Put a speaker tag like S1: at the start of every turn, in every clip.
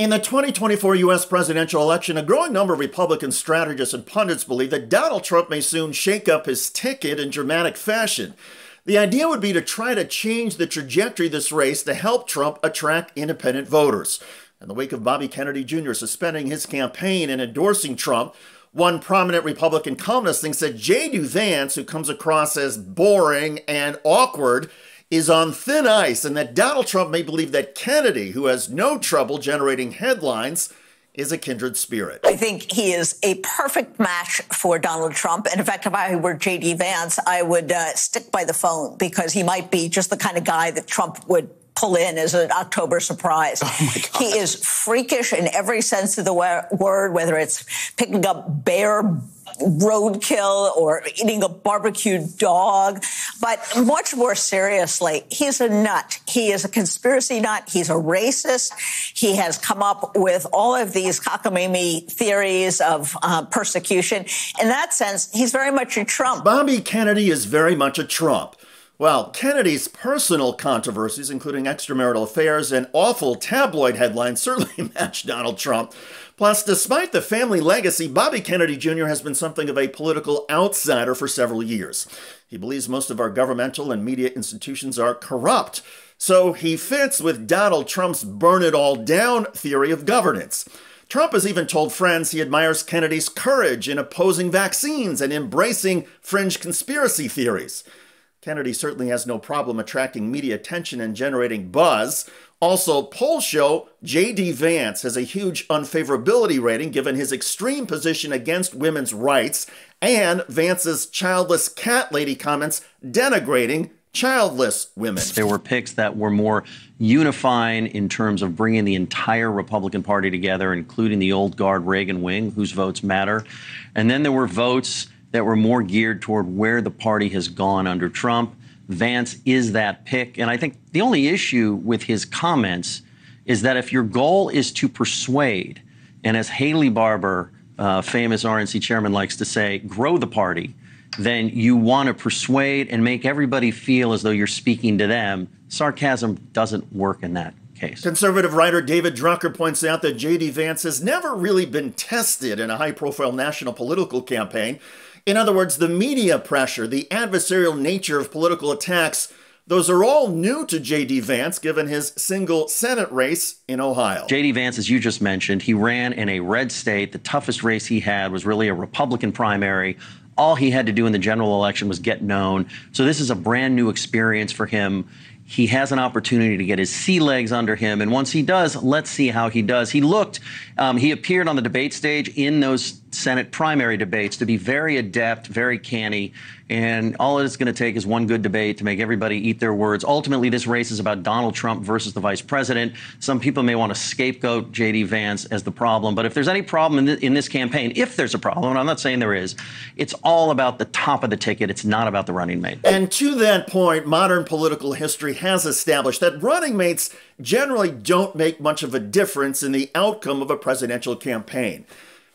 S1: In the 2024 U.S. presidential election, a growing number of Republican strategists and pundits believe that Donald Trump may soon shake up his ticket in dramatic fashion. The idea would be to try to change the trajectory of this race to help Trump attract independent voters. In the wake of Bobby Kennedy Jr. suspending his campaign and endorsing Trump, one prominent Republican columnist thinks that J.D. Vance, who comes across as boring and awkward, is on thin ice, and that Donald Trump may believe that Kennedy, who has no trouble generating headlines, is a kindred spirit.
S2: I think he is a perfect match for Donald Trump. And in fact, if I were J.D. Vance, I would stick by the phone, because he might be just the kind of guy that Trump would pull in as an October surprise. Oh my God. He is freakish in every sense of the word, whether it's picking up bear roadkill or eating a barbecued dog. But much more seriously, he's a nut. He is a conspiracy nut. He's a racist. He has come up with all of these cockamamie theories of persecution. In that sense, he's very much a Trump.
S1: Bobby Kennedy is very much a Trump. Well, Kennedy's personal controversies, including extramarital affairs and awful tabloid headlines, certainly match Donald Trump. Plus, despite the family legacy, Bobby Kennedy Jr. has been something of a political outsider for several years. He believes most of our governmental and media institutions are corrupt, so he fits with Donald Trump's burn it all down theory of governance. Trump has even told friends he admires Kennedy's courage in opposing vaccines and embracing fringe conspiracy theories. Kennedy certainly has no problem attracting media attention and generating buzz. Also, polls show J.D. Vance has a huge unfavorability rating given his extreme position against women's rights and Vance's childless cat lady comments denigrating childless women.
S3: There were picks that were more unifying in terms of bringing the entire Republican Party together, including the old guard Reagan wing, whose votes matter. And then there were votes that were more geared toward where the party has gone under Trump. Vance is that pick. And I think the only issue with his comments is that if your goal is to persuade, and as Haley Barbour, famous RNC chairman, likes to say, grow the party, then you want to persuade and make everybody feel as though you're speaking to them. Sarcasm doesn't work in that case.
S1: Conservative writer David Drucker points out that J.D. Vance has never really been tested in a high-profile national political campaign. In other words, the media pressure, the adversarial nature of political attacks, those are all new to J.D. Vance, given his single Senate race in Ohio.
S3: J.D. Vance, as you just mentioned, he ran in a red state. The toughest race he had was really a Republican primary. All he had to do in the general election was get known. So this is a brand new experience for him. He has an opportunity to get his sea legs under him. And once he does, let's see how he does. He appeared on the debate stage in those Senate primary debates to be very adept, very canny. And all it's going to take is one good debate to make everybody eat their words. Ultimately, this race is about Donald Trump versus the vice president. Some people may want to scapegoat J.D. Vance as the problem. But if there's any problem in this campaign, if there's a problem, and I'm not saying there is, it's all about the top of the ticket. It's not about the running mate.
S1: And to that point, modern political history has established that running mates generally don't make much of a difference in the outcome of a presidential campaign.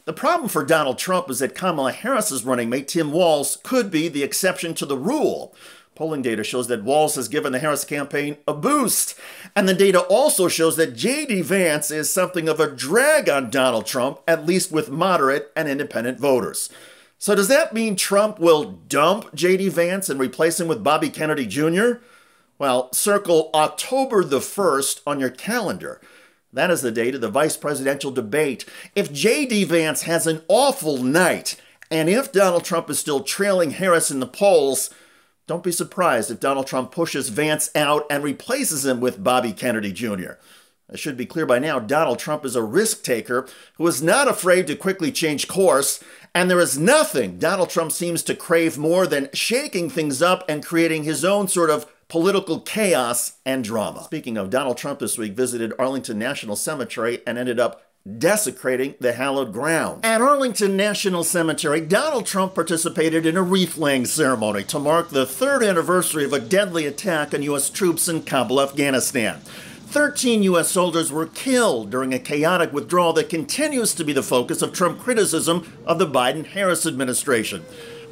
S1: The problem for Donald Trump is that Kamala Harris's running mate, Tim Walz, could be the exception to the rule. Polling data shows that Walz has given the Harris campaign a boost. And the data also shows that J.D. Vance is something of a drag on Donald Trump, at least with moderate and independent voters. So does that mean Trump will dump J.D. Vance and replace him with Bobby Kennedy Jr.? Well, circle October the 1st on your calendar. That is the date of the vice presidential debate. If J.D. Vance has an awful night, and if Donald Trump is still trailing Harris in the polls, don't be surprised if Donald Trump pushes Vance out and replaces him with Bobby Kennedy Jr. It should be clear by now, Donald Trump is a risk taker who is not afraid to quickly change course, and there is nothing Donald Trump seems to crave more than shaking things up and creating his own sort of political chaos and drama. Speaking of, Donald Trump this week visited Arlington National Cemetery and ended up desecrating the hallowed ground. At Arlington National Cemetery, Donald Trump participated in a wreath-laying ceremony to mark the 3rd anniversary of a deadly attack on U.S. troops in Kabul, Afghanistan. 13 U.S. soldiers were killed during a chaotic withdrawal that continues to be the focus of Trump criticism of the Biden-Harris administration.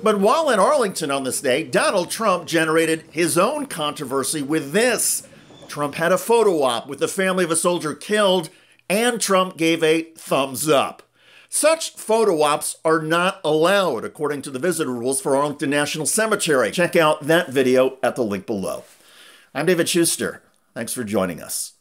S1: But while in Arlington on this day, Donald Trump generated his own controversy with this. Trump had a photo op with the family of a soldier killed and Trump gave a thumbs up. Such photo ops are not allowed according to the visitor rules for Arlington National Cemetery. Check out that video at the link below. I'm David Shuster. Thanks for joining us.